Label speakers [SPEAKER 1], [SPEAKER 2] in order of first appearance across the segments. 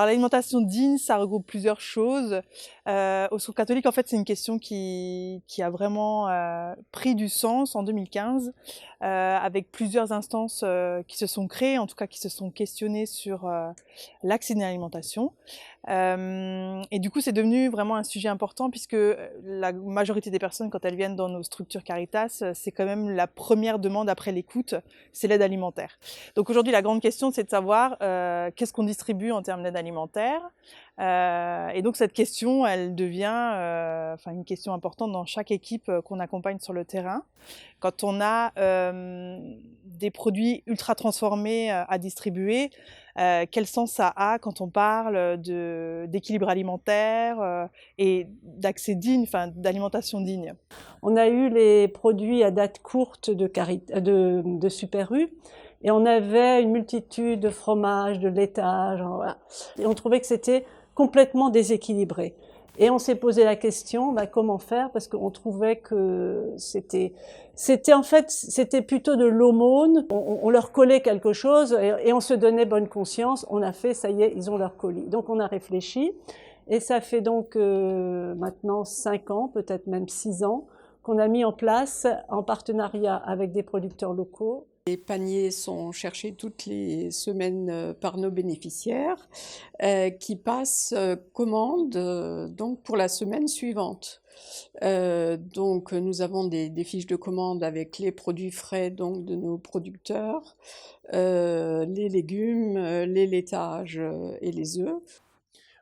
[SPEAKER 1] Alors l'alimentation digne, ça regroupe plusieurs choses. Au Secours catholique, en fait, c'est une question qui a vraiment pris du sens en 2015, avec plusieurs instances qui se sont créées, en tout cas qui se sont questionnées sur l'accès à l'alimentation. Et du coup, c'est devenu vraiment un sujet important puisque la majorité des personnes, quand elles viennent dans nos structures Caritas, c'est quand même la première demande après l'écoute, c'est l'aide alimentaire. Donc aujourd'hui, la grande question, c'est de savoir qu'est-ce qu'on distribue en termes d'aide alimentaire. Et donc cette question, elle devient une question importante dans chaque équipe qu'on accompagne sur le terrain. Quand on a des produits ultra transformés à distribuer, quel sens ça a quand on parle d'équilibre alimentaire et d'accès digne, d'alimentation digne?
[SPEAKER 2] On a eu les produits à date courte de Super U et on avait une multitude de fromages, de laitages, voilà. Et on trouvait que c'était complètement déséquilibré. Et on s'est posé la question, comment faire, parce qu'on trouvait que c'était plutôt de l'aumône. On leur collait quelque chose et on se donnait bonne conscience. On a fait, ça y est, ils ont leur colis. Donc on a réfléchi et ça fait donc maintenant 5 ans, peut-être même 6 ans, qu'on a mis en place en partenariat avec des producteurs locaux.
[SPEAKER 3] Les paniers sont cherchés toutes les semaines par nos bénéficiaires qui passent commande donc pour la semaine suivante. Donc nous avons des fiches de commande avec les produits frais donc de nos producteurs, les légumes, les laitages et les œufs.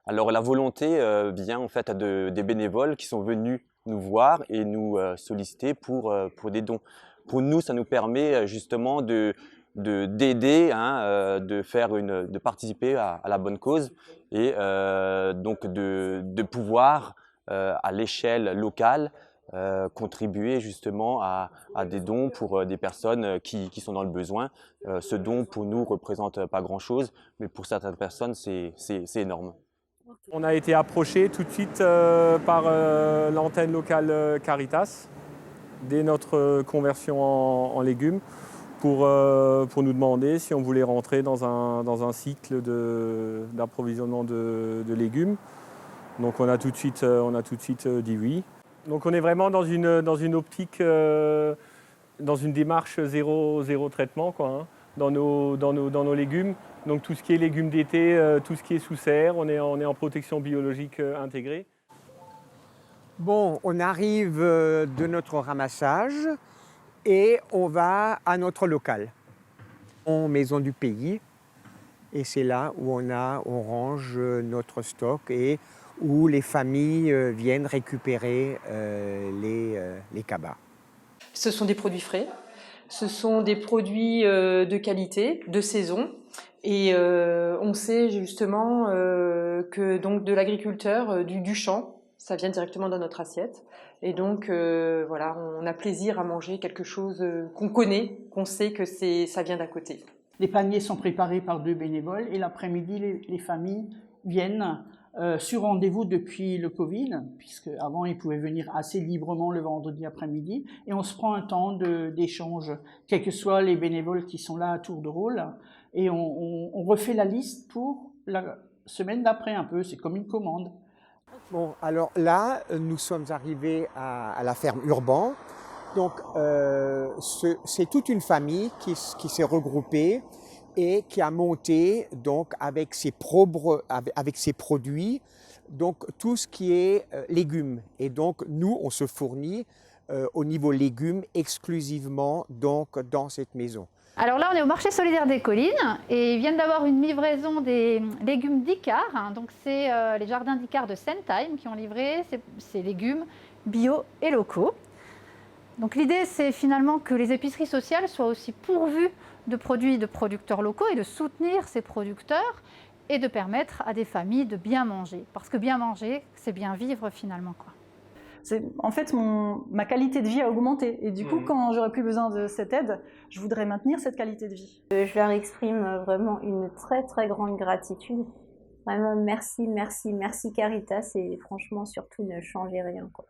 [SPEAKER 4] Alors la volonté vient en fait des bénévoles qui sont venus nous voir et nous solliciter pour des dons. Pour nous, ça nous permet justement d'aider, de participer à la bonne cause et donc de pouvoir à l'échelle locale contribuer justement à des dons pour des personnes qui sont dans le besoin. Ce don pour nous représente pas grand-chose, mais pour certaines personnes c'est énorme.
[SPEAKER 5] On a été approché tout de suite par l'antenne locale Caritas dès notre conversion en légumes pour nous demander si on voulait rentrer dans un cycle d'approvisionnement de légumes. Donc on a tout de suite dit oui. Donc on est vraiment dans une optique, dans une démarche zéro traitement, quoi, hein, dans nos légumes. Donc tout ce qui est légumes d'été, tout ce qui est sous serre, on est en protection biologique intégrée.
[SPEAKER 6] Bon, on arrive de notre ramassage et on va à notre local, en Maison du Pays. Et c'est là où on range notre stock et où les familles viennent récupérer les cabas.
[SPEAKER 7] Ce sont des produits frais, ce sont des produits de qualité, de saison. Et on sait justement que donc de l'agriculteur, du champ, ça vient directement dans notre assiette. Et donc voilà, on a plaisir à manger quelque chose qu'on connaît, qu'on sait que ça vient d'à côté.
[SPEAKER 8] Les paniers sont préparés par 2 bénévoles et l'après-midi, les familles viennent sur rendez-vous depuis le Covid, puisque avant ils pouvaient venir assez librement le vendredi après-midi, et on se prend un temps d'échange, quels que soient les bénévoles qui sont là à tour de rôle, et on refait la liste pour la semaine d'après un peu, c'est comme une commande.
[SPEAKER 6] Bon, alors là, nous sommes arrivés à la ferme Urban. Donc, c'est toute une famille qui s'est regroupée et qui a monté donc avec ses produits, donc tout ce qui est légumes. Et donc, nous, on se fournit au niveau légumes exclusivement donc dans cette maison.
[SPEAKER 9] Alors là, on est au marché solidaire des collines et ils viennent d'avoir une livraison des légumes d'Icar. Donc c'est les jardins d'Icar de Sentheim qui ont livré ces légumes bio et locaux. Donc l'idée, c'est finalement que les épiceries sociales soient aussi pourvues de produits de producteurs locaux et de soutenir ces producteurs et de permettre à des familles de bien manger. Parce que bien manger, c'est bien vivre finalement, quoi.
[SPEAKER 10] En fait, ma qualité de vie a augmenté. Et du coup, quand j'aurai plus besoin de cette aide, je voudrais maintenir cette qualité de vie.
[SPEAKER 11] Je leur exprime vraiment une très très grande gratitude. Vraiment merci, merci, merci Caritas. Et franchement, surtout, ne changez rien, quoi.